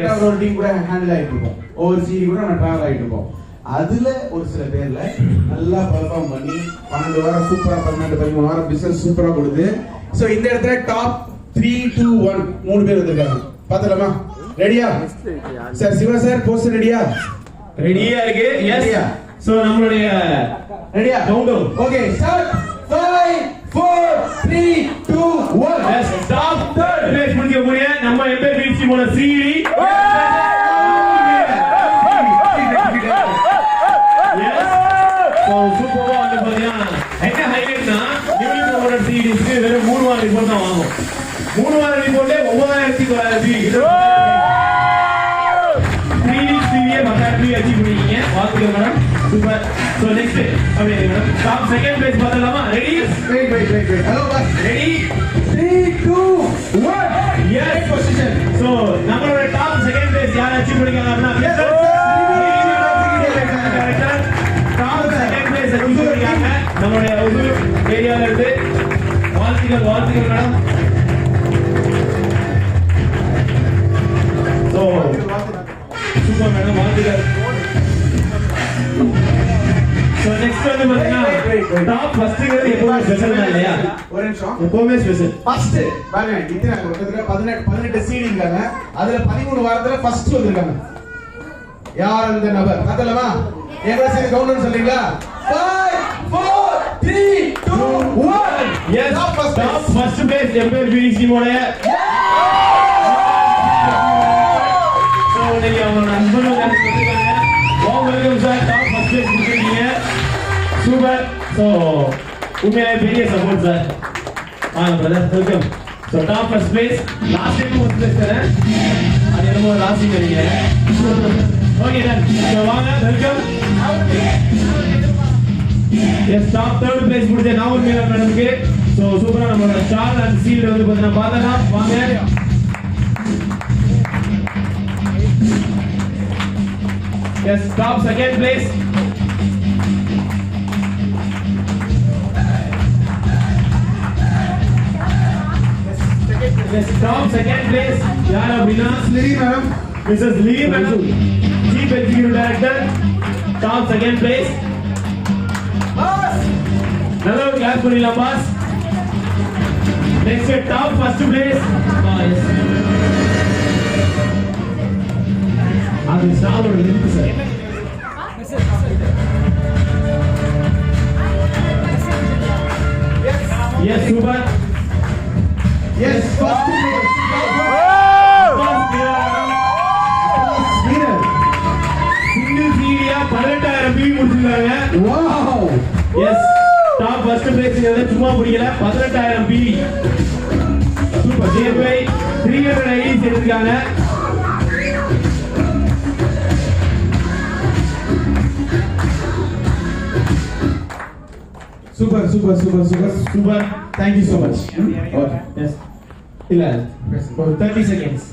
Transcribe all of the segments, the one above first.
கரெக்டா ஒரு டீம் கூட ஹேண்டில் ஆயிட்டு இருக்கோம். ஒவ்வொரு சீரி கூட நம்ம டிராவல் ஆயிட்டு இருக்கோம். அதுல ஒரு சில பேர்ல நல்லா பெர்ஃபார்ம் பண்ணி 12 வாரம் சூப்பரா 13 வாரம் பிசினஸ் சூப்பரா கொடுத்து சோ இந்த இடத்துல டாப் 3 2 1 மூணு பேர் வந்திருக்காங்க. பாத்தலாமா? ரெடியா சார்? சிவா சார் போஸ்ட் ரெடியா? ரெடியா இருக்கு. எஸ். சோ நம்மளுடைய ரெடியா? Countdown. Okay start. 5 4 3 2 1. Yes. Top 3rd place முடிக்க முடிய நம்ம எம்பே பிசி போன சிடி. எஸ். சோ சூப்பரா வந்து பாத்தீங்கன்னா என்ன ஹைலைட்னா நியூலி ப்ரோமோட்டட் சிடிஸ்க்கு வெறும் 3 வாரம் ரிப்போர்ட் தான் வாங்கும். 3 வாரம் ரிப்போர்ட்ல 9900 சிடி அச்சீவ் பண்ணிருக்கீங்க. வாழ்த்துக்கள் மேடம். சூப்பர். சோ நெக்ஸ்ட் அப்படியே மேடம் டாப் செகண்ட் பிளேஸ் பார்த்தலாமா? Ready? Wait. Hello boss. Ready? 3 2 1. எஸ் பொசிஷன். சோ நம்மளோட டாப் செகண்ட் பிளேஸ் யார் அச்சீவ் பண்ணிருக்காங்கன்னா டாப் செகண்ட் பிளேஸ் அச்சீவ் பண்ணிருக்காங்க நம்மளுடைய உசூர் ஏரியால இருந்து. வாழ்த்துக்கள் மேடம். சோ சூப்பர் மேடம், வாழ்த்துக்கள். சோ நெக்ஸ்ட் வந்து பாத்தீங்கன்னா டாப் ஃபர்ஸ்ட்ங்கிறது எப்பவுமே ஸ்பெஷல் தான் இல்லையா? ஒரு நிமிஷம். எப்பவுமே ஸ்பெஷல். ஃபர்ஸ்ட் பாருங்க இத்தனை கிட்டத்தட்ட 18 சீடி இருக்காங்க. அதுல 13 வாரத்துல ஃபர்ஸ்ட் வந்திருக்காங்க. யார் அந்த நபர்? பார்த்தலமா? எங்க சேர்ந்து கவுண்டர் சொல்றீங்களா? 5 4 3 2 1. எஸ். டாப் ஃபர்ஸ்ட் பிளேஸ் எம்பே பிசி மோடைய சூப்பர். சோ உண்மையாவே பெரிய சப்போர்ட் சார். வாங்க brother, welcome. So top first place last time first place தரேன். அது என்னமோ லாஸ்ட் டைம் நினைக்கிறேன். Okay done. சோ வாங்க, welcome. Yes. Top 3rd place முடிஞ்ச நாவல் மீரா மேடம்க்கு. சோ சூப்பரா நம்மளோட ஸ்டார் அண்ட் சீல்ட் வந்து பார்த்தீங்கன்னா பார்த்தலாம். வாங்க. Yes. Top second place Yes, top second place. யார் அப்படின்னா Lily madam. Mrs. Lee Madam, Chief Executive Director. Top second place. Boss. நல்ல ஒரு கிளாஸ் பண்ணிடலாம் boss. Next top first place. Yes. அது ஸ்டாரோட link sir. Yes, super. Yes, first place. Single சீரியா 18000 பி முடிச்சிருக்காங்க. Wow. எஸ். டாப் ஃபர்ஸ்ட் பிளேஸ்ங்கிறது சும்மா பிடிக்கல, 18000 பி. சூப்பர். ஜேபை 300 ஐடிஸ் எடுத்துருக்காங்க. Super. Thank you so much. Okay. S. இல்ல 30 seconds.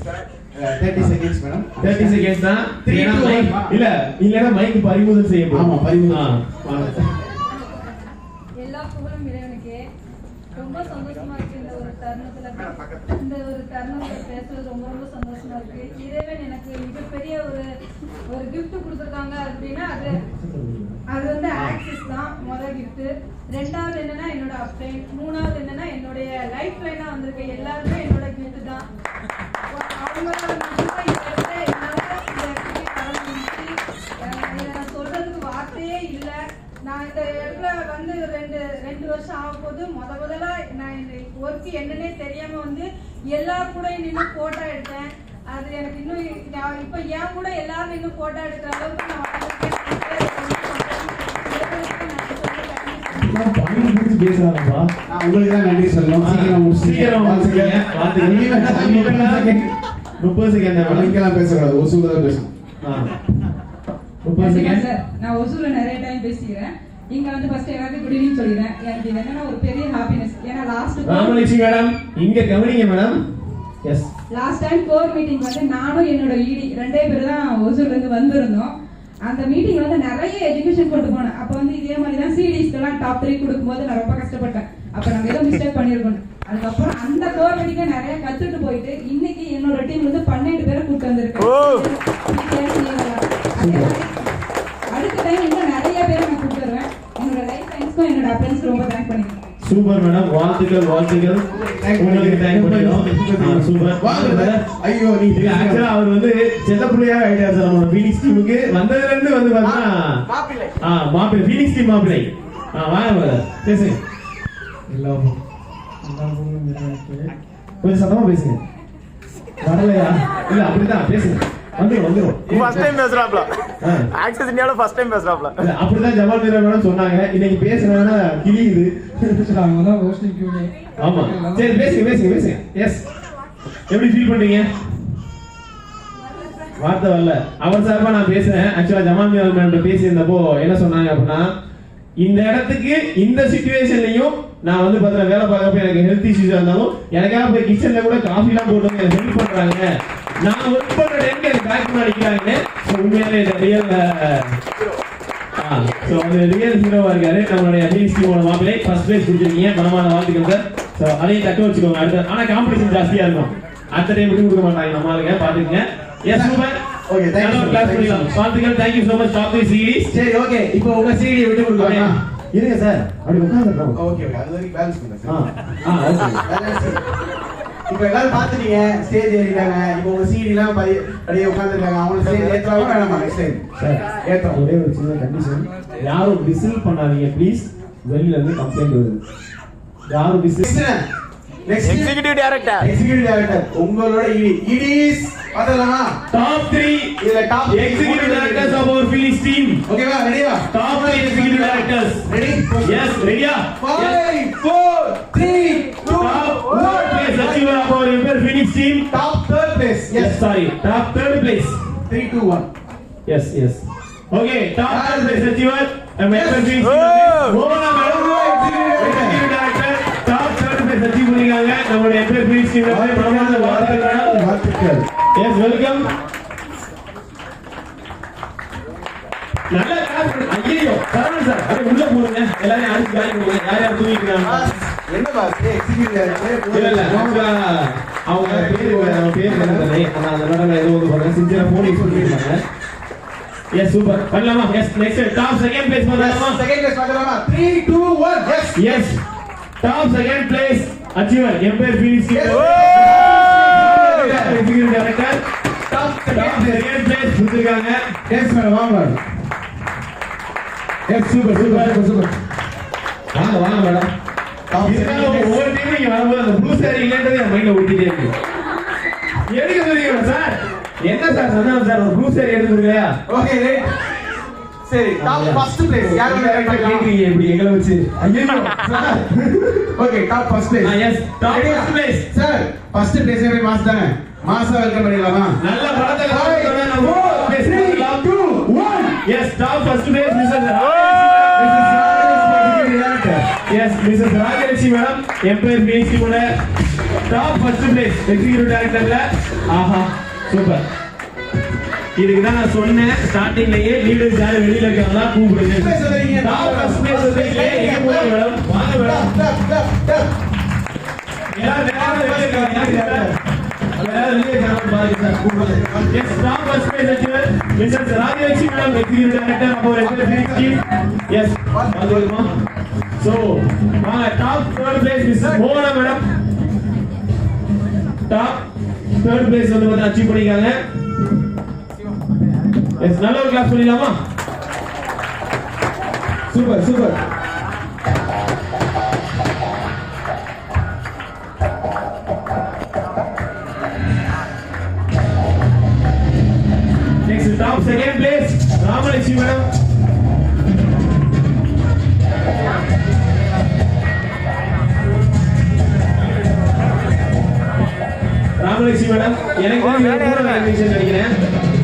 30 seconds madam. 30 seconds தான். 3 2 1. இல்ல இல்லனா மைக் பறிமுதல் செய்யப்படும். ஆமா, பறிமுதல். எல்லா புகழும் இறைவனுக்கே. ரொம்ப சந்தோஷமா இருக்கு இந்த ஒரு தருணத்துல பேசுறது ரொம்ப சந்தோஷமா இருக்கு. இறைவன் எனக்கு மிகப்பெரிய ஒரு gift கொடுத்திருக்காங்க அப்படின்னா அது வந்து ஆக்சஸ் தான் முதல் gift. ரெண்டாவது என்னன்னா என்னோட அப்ளைன், மூணாவது என்னன்னா என்னோட லைஃப் லைனா வந்திருக்க எல்லாருமே என்னோட gift தான். அவங்களோட நான் சொல்றதுக்கு வார்த்தையே இல்லை. நான் இந்த இடத்துல வந்து ரெண்டு வருஷம் ஆக போது முதல்ல நான் இந்த ஒர்க் என்னன்னே தெரியாம வந்து எல்லாரும் கூட நின்று போட்டோ எடுத்தேன். அது எனக்கு இன்னும் இப்ப ஏன் கூட எல்லாரும் நின்று போட்டோ எடுக்கிற அளவுக்கு நான் உங்களுக்கு தான் நன்றி சொல்லணும். சீக்கிரம் 30 செகண்ட் இங்கெல்லாம் பேசக்கூடாது, ஒசூர்ல தான் பேசணும். 30 செகண்ட். நான் ஒசூர்ல நிறைய டைம் பேசிக்கிறேன். இங்க வந்து ஃபர்ஸ்ட் எல்லாரும் குட் ஈவினிங் சொல்லிடுறேன். எனக்கு இது என்னன்னா ஒரு பெரிய ஹாப்பினஸ். ஏன்னா ராமலட்சுமி மேடம் இங்க கவனிங்க madam. Yes. Last time core meeting வந்து நானும் என்னோட ஈடி ரெண்டே பேர் தான் ஒசூர்ல இருந்து வந்திருந்தோம். அந்த மீட்டிங் வந்து நிறைய எஜுகேஷன் கொண்டு போனேன். அப்ப வந்து இதே மாதிரி தான் சிடிஸ்க்கு எல்லாம் டாப் 3 கொடுக்கும்போது நான் ரொம்ப கஷ்டப்பட்டேன். அப்ப நம்ம ஏதோ மிஸ்டேக் பண்ணிருக்கோம். அதுக்கப்புறம் அந்த கோர் மீட்டிங் நிறைய கத்துட்டு போயிட்டு இன்னைக்கு என்னோட டீம் வந்து 12 பேரை கூப்பிட்டு வந்திருக்கேன். அடுத்த டைம் இன்னும் நிறைய பேரை நான் கூப்பிட்டு வருவேன். என்னோட லைஃப் டைம்ஸ்க்கும் என்னோட அப்ளைன்ஸ்க்கு ரொம்ப தேங்க் பண்ணிக்கிறேன். சூப்பர் மேடம், வாழ்த்துக்கள் உங்களுக்கு தேங்க் பண்ணிக்கிறோம். சூப்பர் ஐயோ நீ ஆக்சுவலா அவர் வந்து செல்ல புள்ளையா ஆயிட்டாரு சார் நம்மளோட ஃபீனிக்ஸ் டீமுக்கு வந்ததுல இருந்து வந்து பாத்தீங்கன்னா மாப்பிள்ளை ஃபீனிக்ஸ் டீம் மாப்பிள்ளை. வாங்க பேசுங்க, கொஞ்சம் சத்தமா பேசுங்க. வரலையா? இல்ல அப்படிதான் பேசுங்க, வந்துரும். ஃபர்ஸ்ட் டைம் பேசுறாப்ல, ஆக்சஸ் இந்தியால ஃபர்ஸ்ட் டைம் பேசுறாப்ல. அப்படிதான் ஜமால் மீரா மேடம் சொன்னாங்க. இன்னைக்கு பேசுனா கிளியுது. ஆமா சரி பேசுங்க. எஸ், எப்படி ஃபீல் பண்றீங்க? வார்த்தை வரல. அவர் சார்பா நான் பேசுறேன். ஆக்சுவலா ஜமால் மீரா மேடம் பேசியிருந்தப்போ என்ன சொன்னாங்க அப்படின்னா, இந்த இடத்துக்கு இந்த சிச்சுவேஷன்லயும் நான் வந்து பார்த்தா வேலை பார்க்கப்ப எனக்கு ஹெல்த் இஷ்யூஸ் இருந்தாலும் எனக்காக போய் கிச்சன்ல கூட காஃபி எல்லாம் போட்டு எனக்கு ஹெல்ப் பண்றாங்க. நான் ஒர்க் பண்ற டைம்க்கு எனக்கு பேக் பண்ண அடிக்கிறாங்க. உண்மையிலே ரியல் ஹீரோவா இருக்காரு நம்மளுடைய ஃபீனிக்ஸ் டீமோட மாப்பிள்ளை. ஃபர்ஸ்ட் பிளேஸ் கொடுத்துருக்கீங்க, மனமான வாழ்த்துக்கள் சார். ஸோ அதையும் தக்க வச்சுக்கோங்க. அடுத்த ஆனா காம்படிஷன் ஜாஸ்தியா இருக்கும். அடுத்த டைம் விட்டு கொடுக்க மாட்டாங்க நம்மளுங்க, பாத்துக்கங்க. Yes super. Okay, thank you. Class பண்ணிடலாம். வாழ்த்துக்கள், thank you so much. Top 3 series. சரி ஓகே, இப்போ உங்க சீரியை விட்டு கொடுங்க. இருங்க சார், அப்படி உட்கார்ந்துறோம். ஓகே அது வரைக்கும் பேலன்ஸ் பண்ணுங்க. ஓகே. இப்போ எல்லாரும் பாத்துட்டீங்க, ஸ்டேஜ் ஏறிட்டாங்க. இப்போ உங்க சீடி எல்லாம் அப்படியே உட்கார்ந்துருக்காங்க. அவங்க ஸ்டேஜ் ஏத்தலாமா வேணாமா? நெக்ஸ்ட் டைம் சார் ஏத்தலாம். ஒரே ஒரு சின்ன கண்டிஷன், யாரும் விசில் பண்ணாதீங்க ப்ளீஸ். வெளியில இருந்து கம்ப்ளைண்ட் வருது. யாரும் விசில். நெக்ஸ்ட் எக்ஸிகியூட்டிவ் டைரக்டர் உங்களோட இடிஸ் பார்த்தலாமா? டாப் 3 இதுல top executive directors of our Phoenix team. ஓகேவா? ரெடியா? Top 3 executive directors. Ready? Yes, ரெடியா? 5 4 3 2 1 place achiever of our Empire Phoenix team. Top third place. Yes, sorry. Top third place. 3 2 1. Yes. Okay, top third place achiever. Empire Phoenix team. Mona madam, executive director. Top third place achieve பண்ணிருக்காங்க. நம்மளுடைய Empire Phoenix team பிரமாத வாழ்த்துக்கள். Yes, welcome. நல்ல class. ஐயோ, Saravanan sir, அப்படியே உள்ள போடுங்க. எல்லாரும் அடிச்சு காய் போடுங்க. யார் தூக்கிக்கிறாங்க? என்ன பாஸ் எக்ஸிகியூட்டிவ் இல்ல அவங்க பேர் என்னது? ஆனா அந்த மேடம் ஏதோ ஒரு பண்ற சின்சியரா போன் யூஸ் பண்ணிருக்காங்க. எஸ் சூப்பர், பண்ணலாமா? Yes, next top second place பண்ணலாமா? செகண்ட் பிளேஸ் பண்ணலாமா? 3 2 1. Yes, top second place achiever Empire Phoenix team. Executive director top second place கொடுத்திருக்காங்க. எஸ் மேடம், வாங்க. Yes super. வாங்க மேடம். ஒவ்வொரு டைமும் இங்க வரும்போது அந்த ப்ளூ சாரி இல்லன்றது என் மைண்ட்ல ஓடிட்டே இருக்கு. எடுக்க சொல்லுங்க சார். என்ன சார் சொன்னாங்க சார், ஒரு ப்ளூ சாரி எடுத்து கொடுக்கலையா? Okay right. சரி, டாப் ஃபர்ஸ்ட் பிளேஸ் யார் கேக்குறீங்க இப்படி எங்களை வச்சு? ஐயோ sir. Okay, top first place. Yes, top first place. Sir first place எப்படி மாஸ் தானே? மாஸா வெல்கம் பண்ணிடலாமா? நல்ல படத்தை காமிச்சோம்னா நம்ம place 3 2 1. Yes, top first place mister Yes, Mrs. Rajalakshmi madam, Empire Phoenix team oda top first place executive director la. ஆஹா super. இதுக்கு தான் நான் சொன்னேன் ஸ்டார்டிங்லயே லீடர்ஸ் யாரும் வெளியில இருக்காங்களா கூப்பிடுங்க. டாப் ஃபர்ஸ்ட் பிளேஸ் சொல்றீங்க, எங்க போறீங்க மேடம்? வாங்க மேடம். எல்லாரும் வெளியில இருக்காங்க. எல்லாரும் வெளியில இருக்காங்க பாருங்க சார், கூப்பிடுங்க. Yes, top first place achiever mister Rajalakshmi madam, executive director of our Empire Phoenix team. Yes, வந்துருமா? So, top third place Mrs. Mona madam. Top third place வந்து வந்து அச்சீவ் பண்ணிருக்காங்க. எஸ், நல்ல ஒரு கிளாஸ் பண்ணிடலாமா? Super. Next, top second place Ramalakshmi madam. Ramalakshmi madam, எனக்கு நினைக்கிறேன்.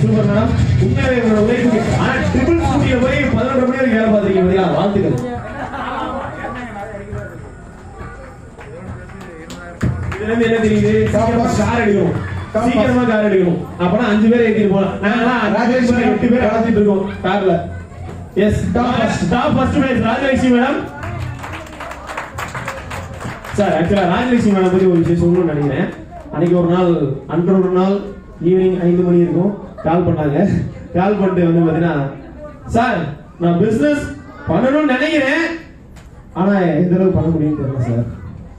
Super madam, உண்மையாவே உங்களோட உழைப்புக்கு. ஆனா ட்ரிபிள் ஸ்கூட்டில போய் 11 மணி வரைக்கும் வேலை பார்த்துருக்கீங்க பாத்தீங்களா? வாழ்த்துக்கள். இதுல இருந்து என்ன தெரியுது? சீக்கிரமா கார் எடுக்கணும். அப்பனா 5 பேர் ஏத்திட்டு போலாம். நாங்கலாம் ராஜலட்சுமி 8 பேர் அழைச்சிட்டு இருக்கோம் கார்ல. Yes, top first place Rajalakshmi madam. Sir ஆக்சுவலா ராஜலட்சுமி மேடம் பத்தி ஒரு விஷயம் சொல்லணும்னு நினைக்கிறேன். அன்னைக்கு ஒரு நாள் ஒரு நாள் ஈவினிங் 5 மணி இருக்கும் கால் பண்ணாங்க. கால் பண்ணிட்டு வந்து பாத்தீங்கன்னா, சார் நான் பிசினஸ் பண்ணணும்னு நினைக்கிறேன், ஆனா எந்த அளவுக்கு பண்ண முடியும்னு தெரியல சார்,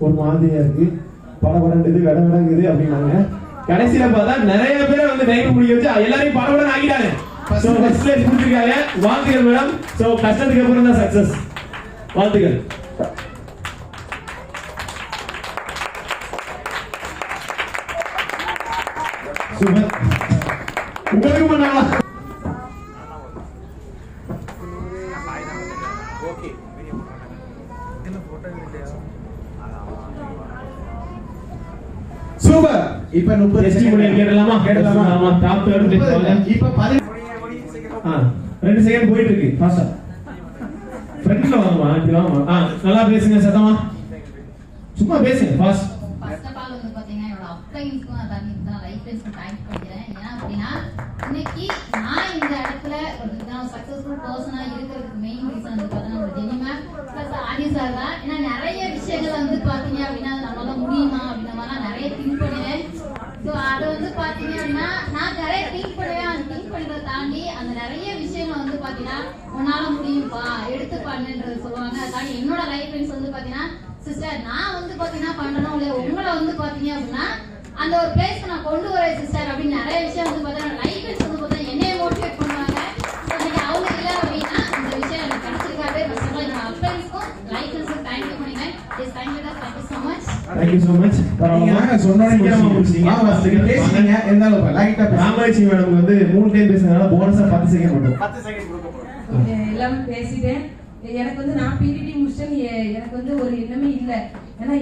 ஒரு மாதிரியா இருக்கு, படபடங்குது கடங்குது அப்படின்னாங்க. கடைசியில பார்த்தா நிறைய பேரை வந்து டைம் முடிக்க வச்சு எல்லாரையும் படபடன் ஆகிட்டாங்க. சோ ஃபர்ஸ்ட் பிளேஸ் கொடுத்திருக்காங்க. வாழ்த்துக்கள் மேடம். சோ கஷ்டத்துக்கு அப்புறம் தான் சக்சஸ். வாழ்த்துக்கள். சூப்பர். உங்களுக்கு பண்ணாங்களா? சூப்பர். இப்ப 30 டெஸ்டிமோனியல் கேட்கலாமா? ஆமா, டாப் 30 வாங்க. இப்ப 2 செகண்ட் போயிட்டு இருக்கு. ஃபாஸ்டா ஃப்ரண்ட்ல வாங்கமா, இப்படி வாங்கமா. நல்லா பேசுங்க, சத்தமா சும்மா பேசுங்க, ஃபாஸ்ட். ஃபர்ஸ்ட் ஆஃப் ஆல் வந்து பாத்தீங்கன்னா என்னோட அப்ளைன்ஸ்க்கும் நான் லைஃப் டைம்ஸ்க்கும் தேங்க்ஸ் பண்ணிக்கிறேன். ஏன்னா அப்படின்னா இன்னைக்கு நான் இந்த இடத்துல ஒரு சக்சஸ்ஃபுல் பர்சனா இருக்கிறதுக்கு மெயின் ரீசன் வந்து பாத்தீங்கன்னா ஒரு ஜெனிமா பிளஸ் ஆதி சார் தான். ஏன்னா நிறைய விஷயங்கள் வந்து பாத்தீங்க அப்படின்னா நம்மளால முடியுமா அப்படின்ற மாதிரிலாம் நிறைய திங்க் பண்ணுவேன். ஸோ அதை வந்து பாத்தீங்க அப்படின்னா நான் நிறைய திங்க் பண்ணுவேன். அந்த திங்க் பண்ணுறதை தாண்டி அந்த நிறைய விஷயங்கள் வந்து பாத்தீங்கன்னா உன்னால முடியும்பா எடுத்து பண்ணுன்றது சொல்லுவாங்க. அதான் என்னோட லைஃப் டைம்ஸ் வந்து பாத்தீங்கன்னா சிஸ்டர் நான் வந்து பாத்தீங்கன்னா பண்ணணும் இல்லையா உங்களை வந்து பாத்தீங்க அப்படின்னா அந்த ஒரு பிளேஸ்க்கு நான் கொண்டு வரேன் சிஸ்டர் அப்படின்னு நிறைய விஷயம் வந்து பாத்தீங்கன்னா லைஃப் டைம்ஸ் வந்து பாத்தீங்கன்னா என்னைய மோட்டிவேட் பண்ணுவாங்க. இன்னைக்கு அவங்க இல்லை அப்படின்னா இந்த விஷயம் எனக்கு கிடைச்சிருக்காரு. ஃபர்ஸ்ட் ஆஃப் ஆல் என்னோட அப்ளைன்ஸ்க்கும் லைஃப் டைம்ஸ்க்கும் தேங்க்யூ பண்ணிக்கிறேன். Yes thank you so much. Thank you so much. நீங்க சொன்னோனே சீக்கிரமா முடிச்சீங்க. பேசுறீங்க இருந்தாலும் லைட்டா ராமலட்சுமி மேடம் வந்து 3 டைம் பேசுறதுனால போனஸா 10 செகண்ட் மட்டும். 10 செகண்ட் கொடுக்க போறோம். எல்லாமே பேசிட்டேன். எனக்கு வந்து நான் பிடிடி முடிச்சேன்னு எனக்கு வந்து ஒரு எண்ணமே இல்லை. ஏன்னா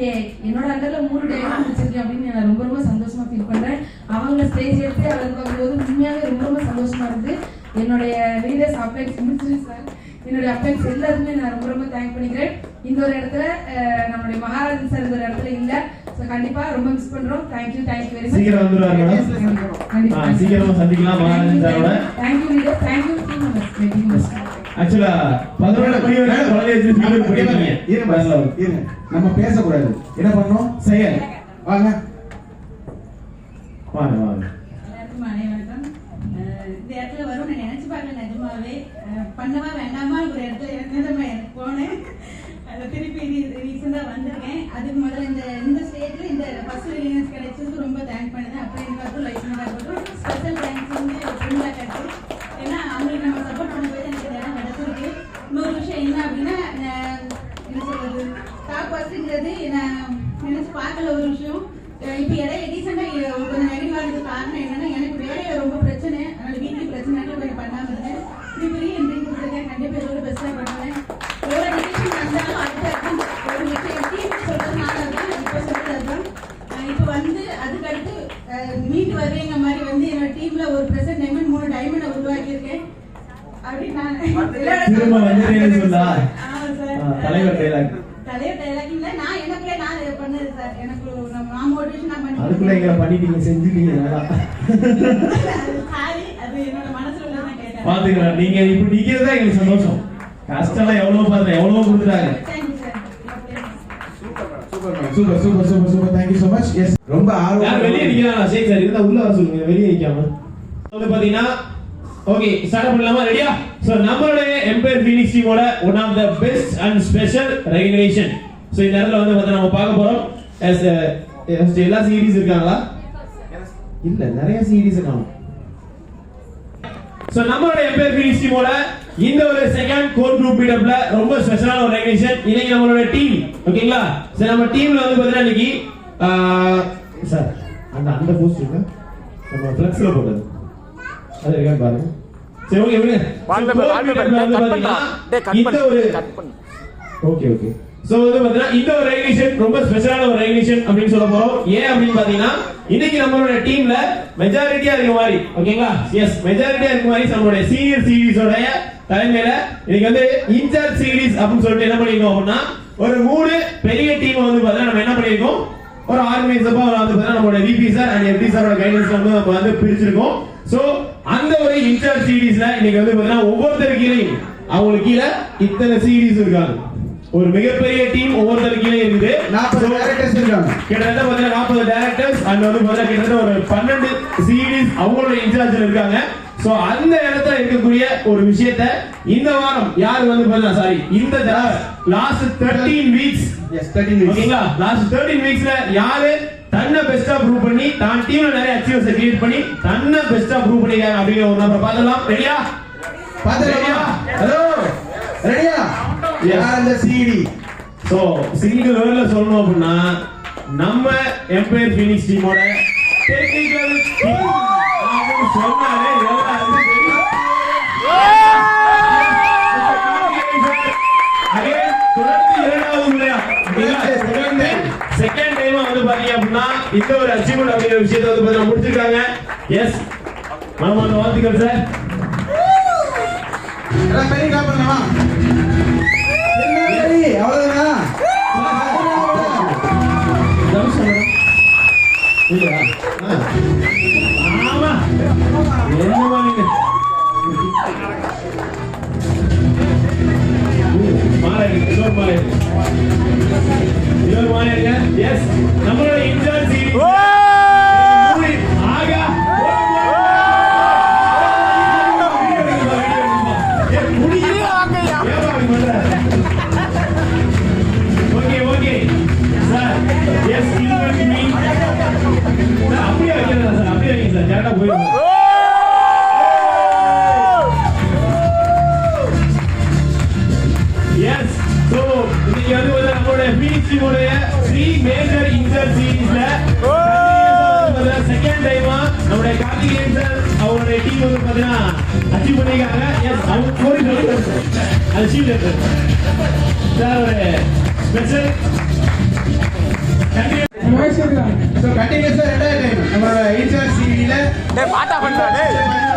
என்னோட அண்டர்ல 3 டைம் முடிச்சிருக்கேன் அப்படின்னு நான் ரொம்ப ரொம்ப சந்தோஷமா ஃபீல் பண்றேன். அவங்க ஸ்டேஜ் எடுத்து அவர் பார்க்கும்போது உண்மையாவே ரொம்ப ரொம்ப சந்தோஷமா இருந்து என்னுடைய லீடர்ஸ் அப்ளைன்ஸ் முடிச்சிரு சார், என்னுடைய அப்ளைன்ஸ் எல்லாருமே நான் ரொம்ப ரொம்ப தேங்க் பண்ணிக்கிறேன். இந்த ஒரு இடத்துல நம்மளுடைய மகாராஜன் சார் இந்த ஒரு இடத்துல இல்லை. ஸோ கண்டிப்பா ரொம்ப மிஸ் பண்றோம். Thank you very much. சீக்கிரம் வந்துருவாங்க மேடம். கண்டிப்பா சீக்கிரமா சந்திக்கலாம் மகாராஜன் சாரோட. Thank you leader, thank you team members. ஆக்சுவலா 11 மணி வரைக்கும் காலேஜ் ஃபீவர் பண்ணிட்டீங்க. இருங்க, நம்ம பேசக்கூடாது. என்ன பண்ணோம்? செயல். வாங்க வாங்க வாங்க. எல்லாருக்கும் வணக்கம். இந்த இடத்துல வரும் நான் நினைச்சு பார்க்கல. நிஜமாவே பண்ணவா வேண்டாமா ஒரு இடத்துல இருந்ததுமா எனக்கு போனேன். அதை திருப்பி ரீசெண்டா வந்திருக்கேன். அதுக்கு முதல்ல இந்த ஸ்டேஜ்ல இந்த ஃபர்ஸ்ட் ரிலீஸ் கிடைச்சதுக்கு ரொம்ப தேங்க் பண்ணுறேன். அப்புறம் எனக்கு லைஃப்னா ஸ்பெஷல் தேங்க்ஸ் வந்து ஃப்ரெண்டா கிடைச்சு. ஏன்னா அவங்களுக்கு நம்ம சப்போர்ட் பண்ணும்போது எனக்கு இந்த இடம் கிடைச்சிருக்கு. இன்னொரு விஷயம் என்ன அப்படின்னா என்ன சொல்றது டாப் ஃபர்ஸ்ட்ங்கிறது நான் நினைச்சு பார்க்கல ஒரு விஷயம். இப்போ இடையில ரீசெண்டா கொஞ்சம் நெகட்டிவ் ஆனது காரணம் என்னன்னா எனக்கு வேலையில ரொம்ப பிரச்சனை. அதனால வீட்டுக்கு பிரச்சனை கொஞ்சம் பண்ணாம இருந்தேன். இப்படி என்ட்ரி கொடுத்துருக்கேன். கண்டிப்பா இதோட பெஸ்டா பண்ணுவேன். எவ்வளோ டிசிஷன் வந்தாலும் அடுத்த ஒரு விஷயம் டீம் சொல்றது நான் தான் இப்போ சொல்றது அதுதான். இப்போ வந்து அதுக்கு அடுத்து மீட் வருவேங்க மாதிரி வந்து என்னோட டீம்ல ஒரு பிரசன்ட் டைமண்ட் 3 டைமண்டை உருவாக்கியிருக்கேன். அப்படி நான் திரும்ப வந்து சொல்லா தலைவர் டைலாக் இல்ல நான் எனக்குள்ளே நான் பண்ணது சார். எனக்கு நான் மோட்டிவேஷன் நான் பண்ணி அதுக்குள்ள எங்களை பண்ணிட்டீங்க, செஞ்சுட்டீங்க. சாரி, அது என்னோட மனசுல உள்ளதான் கேட்டேன். பாத்துக்கலாம். நீங்க இப்ப நிக்கிறதா எங்களுக்கு சந்தோஷம். கஷ்டம் எவ்வளவு பாருங்க, எவ்வளவு கொடுத்துட்டாங்க. Thank you sir. Super super super super. Thank you so much. Yes ரொம்ப யார் வெளிய நிக்கறாங்க? சேக் சார் இருந்தா உள்ள வர சொல்லுங்க, வெளிய நிக்காம. வந்து பாத்தீங்கன்னா ஓகே ஸ்டார்ட் பண்ணலாமா? ரெடியா? சோ நம்மளோட எம்பயர் ஃபீனிக்ஸ் டீமோட one of the best and special recognition. So இந்த இடத்துல வந்து பார்த்தா நம்ம பார்க்க போறோம். எல்லா சீரிஸ் இருக்காங்களா? இல்ல, நிறைய சீரிஸ் இருக்காங்க. சோ நம்மளோட எம்பயர் ஃபீனிக்ஸ் டீமோட இந்த ஒரு செகண்ட் கோர் குரூப் மீட்டப்ல ரொம்ப ஸ்பெஷலான ஒரு ரெகக்னிஷன். இன்னைக்கு நம்மளோட டீம் ஓகேங்களா? சோ நம்ம டீம்ல வந்து பார்த்தீங்கன்னா இன்னைக்கு சார் அந்த போஸ்ட் இருக்கு நம்ம ஃப்ளெக்ஸ்ல போடுறது அது இருக்கா பாருங்க. சரி ஓகே விடுங்க. இந்த ஒரு ஓகே ஓகே. சோ வந்து பாத்தீங்கன்னா இந்த ஒரு ரெகக்னிஷன் ரொம்ப ஸ்பெஷலான ஒரு ரெகக்னிஷன் அப்படின்னு சொல்ல போறோம். ஏன் அப்படின்னு பாத்தீங்கன்னா இன்னைக்கு நம்மளோட டீம்ல மெஜாரிட்டியா இருக்க மாதிரி ஓகேங்களா? எஸ் மெஜாரிட்டியா இருக்க மாதிரி நம்மளோட சீனியர் சீரிஸோட தலைமையில இன்னைக்கு வந்து இன்சார்ஜ் சீரிஸ் அப்படின்னு சொல்லிட்டு என்ன பண்ணிருக்கோம் அப்படின்னா ஒரு 3 பெரிய டீம் வந்து பாத்தீங்கன்னா நம்ம என்ன பண்ணிருக்கோம் ஒரு ஆர்கனைசரா வந்து பாத்தீங்கன்னா நம்மளோட விபி சார் அண்ட் எஃப்டி சாரோட கைடன்ஸ் வந்து நம்ம வந்து பிரிச்சிருக்கோம். சோ அந்த ஒரு இன்சார்ஜ் சீரிஸ்ல இன்னைக்கு வந்து பாத்தீங்கன்னா ஒவ்வொருத்தருக்கு கீழே அவங்களுக்கு கீழே இத்தனை சீரிஸ் இருக்காங்க ஒரு மிகப்பெரிய டீம் ஒவ்வொருத்தருக்கு கீழே இருக்குது. 40 டைரக்டர்ஸ் இருக்காங்க. கிட்டத்தட்ட பாத்தீங்கன்னா 40 டைரக்டர்ஸ் அண்ட் வந்து பாத்தீங்கன்னா கிட்டத்தட்ட ஒரு 12 சீரீஸ் அவங்களோட இன்சார்ஜ்ல இருக்காங்க. சோ அந்த இடத்துல இருக்கக்கூடிய ஒரு விஷயத்தை இந்த வாரம் யார் வந்து பாத்தீங்கன்னா சாரி இந்த லாஸ்ட் 13 வீக்ஸ் எஸ் 13 வீக்ஸ் ஓகேங்களா லாஸ்ட் 13 வீக்ஸ்ல யாரு தன்னை பெஸ்டா ப்ரூவ் பண்ணி தான் டீம்ல நிறைய அச்சீவ்ஸ் கிரியேட் பண்ணி தன்னை பெஸ்டா ப்ரூவ் பண்ணிருக்காங்க அப்படிங்கிற ஒரு நபரை பார்த்தலாம். ரெடியா? ஹலோ ரெடியா? யார் அந்த சிடி? சோ சிங்கிள் வேர்ட்ல சொல்லணும் அப்படின்னா நம்ம எம்பயர் ஃபீனிக்ஸ் டீமோட டெக்னிக்கல் டீம் அப்படின்னு சொன்னாலே எல்லாருக்கும் தெரியும். அகைன் தொடர்ந்து இரண்டாவது முறையா செகண்ட் டைம் வந்து பாத்தீங்க அப்படின்னா இந்த ஒரு அச்சீவ்மெண்ட் அப்படிங்கிற விஷயத்தை வந்து பாத்தீங்கன்னா முடிச்சிருக்காங்க. எஸ் மனமார்ந்த வாழ்த்துக்கள் சார். எல்லாம் பெரிய கிளாப் பண்ணலாமா? என்ன பெரிய அவ்வளவுதானா? ஆமா என்னமா நீங்க எஸ் நம்மளோட இன்சார்ஜ் ஆகா ஓகே ஓகே சார் எஸ் இது மீ சார் அப்படியே வைக்கிறதா சார் அப்படியே வைங்க சார் கரெக்டா போயிடும். Yes, so இன்னைக்கு வந்து நம்மளுடைய ஃபீனிக்ஸ் டீமோட 3 மேஜர் இன்டர் சீரிஸ்ல செகண்ட் டைமா நம்மளுடைய கார்த்திகேயன் சார் அவருடைய டீம் வந்து பாத்தீங்கன்னா அச்சீவ் பண்ணிருக்காங்க. எஸ் அவங்க கோரி அது சீட் சார் ஒரு ஸ்பெஷல் சோ கண்டினியூஸா ரெண்டாவது டைம் நம்மளோட இன்சார்ஜ் சிடில டேய் பாட்டா பண்றா டேய்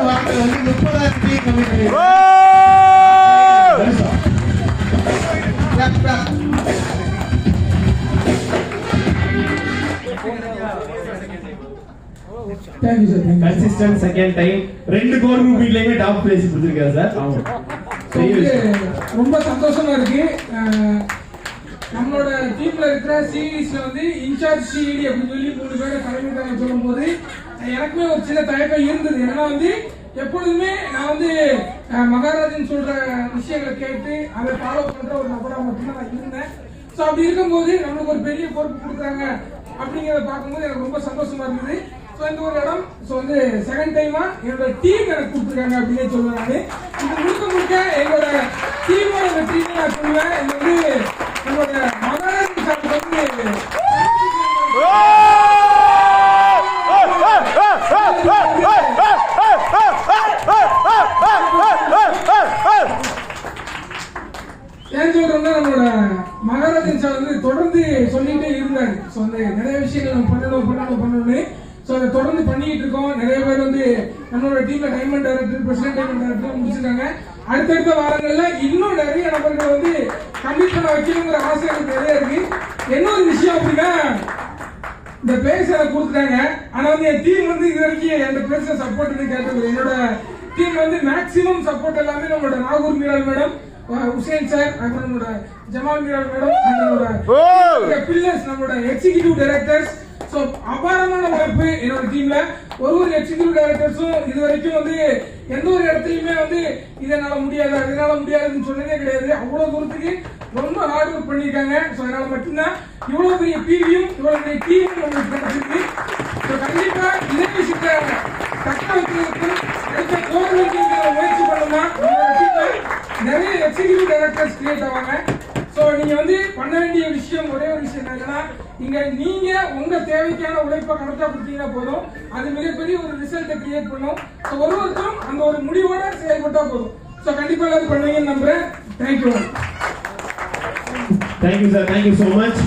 வார்த்தை வந்து 30000 டீம் கமிட் பண்ணி clap clap. Thank you sir. Consistent second time ரெண்டு கோர் குரூப் வீட்லயே டாப் பிளேஸ் கொடுத்திருக்காரு சார். ஆமா ரொம்ப சந்தோஷமா இருக்கு. நம்மளோட டீம்ல இருக்கிற சீரீஸ்ல வந்து இன்சார்ஜ் சிடி அப்படின்னு சொல்லி 3 பேரை தலைமைத்தாங்க சொல்லும்போது எனக்குமே ஒரு சின்ன தயக்கம் இருந்தது. ஏன்னா வந்து எப்பொழுதுமே நான் வந்து மகாராஜன் சொல்ற விஷயங்களை கேட்டு அதை ஃபாலோ பண்ற ஒரு நபரா மட்டும்தான் நான் இருந்தேன். ஸோ அப்படி இருக்கும்போது நம்மளுக்கு ஒரு பெரிய பொறுப்பு கொடுக்குறாங்க அப்படிங்கிறத பார்க்கும்போது எனக்கு ரொம்ப சந்தோஷமா இருந்தது. ஸோ இந்த ஒரு இடம் ஸோ வந்து செகண்ட் டைமா என்னோட டீம் எனக்கு கொடுத்துருக்காங்க அப்படின்னு சொல்லுவேன். நான் இது முழுக்க முழுக்க எங்களோட டீமோட வெற்றி நான் சொல்லுவேன். இது வந்து நம்மளோட மகாராஜன் சார் வந்து ஏன் சொல்றோம்னா நம்மளோட மகாராஜன் சார் வந்து தொடர்ந்து சொல்லிட்டே இருந்தாரு. ஸோ அந்த நிறைய விஷயங்கள் நம்ம பண்ணணும்னு ஸோ அதை தொடர்ந்து பண்ணிட்டு இருக்கோம். நிறைய பேர் வந்து நம்மளோட டீம்ல diamond director president diamond director முடிச்சிருக்காங்க. அடுத்தடுத்த வாரங்கள்ல இன்னும் நிறைய நபர்கள் வந்து கமிட் பண்ண வைக்கணுங்கிற ஆசை எனக்கு நிறைய இருக்கு. என்ன ஒரு விஷயம் அப்படின்னா இந்த பிளேஸ் எனக்கு கொடுத்துட்டாங்க. ஆனா வந்து என் டீம் வந்து இது வரைக்கும் எந்த பிளேஸ்ல சப்போர்ட் கேட்டது. என்னோட டீம் வந்து மேக்ஸிமம் சப்போர்ட் எல்லாமே நம்மளோட நாகூர் மீரால் மேடம், உசேன் சார், அப்புறம் நம்மளோட ஜமால் மீரால் மேடம், நம்மளோட பில்லர்ஸ், நம்மளோட எக்ஸிகியூட்டிவ் டைரக்டர்ஸ். ஸோ அபாரமான வாய்ப்பு என்னோட டீம்ல. ஒரு எக்ஸிகியூட்டிவ் டைரக்டர்ஸும் இது வரைக்கும் வந்து எந்த ஒரு இடத்துலையுமே வந்து இதனால முடியாது அதனால முடியாதுன்னு சொன்னதே கிடையாது. அவ்வளவு தூரத்துக்கு ரொம்ப ஹார்ட் ஒர்க் பண்ணியிருக்காங்க. ஸோ அதனால மட்டும்தான் இவ்வளவு பெரிய பிவியும் இவ்வளவு பெரிய டீமும் நம்மளுக்கு கிடைச்சிருக்கு. ஸோ கண்டிப்பா இதே விஷயத்தை தக்க வைக்கிறதுக்கும் அடுத்த கோரிக்கை முயற்சி பண்ணோம்னா நம்மளோட டீம்ல நிறைய எக்ஸிகியூட்டிவ் டைரக்டர்ஸ் கிரியேட் ஆவாங்க. ஸோ நீங்க வந்து பண்ண வேண்டிய விஷயம் ஒரே ஒரு விஷயம் என்னன்னா இங்க நீங்க உங்க தேவைக்கான உழைப்பை கரெக்டா கொடுத்தீங்கன்னா போதும். அது மிகப்பெரிய ஒரு ரிசல்ட்டை கிரியேட் பண்ணும். ஸோ ஒருவருக்கும் அந்த ஒரு முடிவோட செயல்பட்டா போதும். ஸோ கண்டிப்பா எல்லாரும் பண்ணுவீங்கன்னு நம்புறேன். Thank you sir, thank you so much.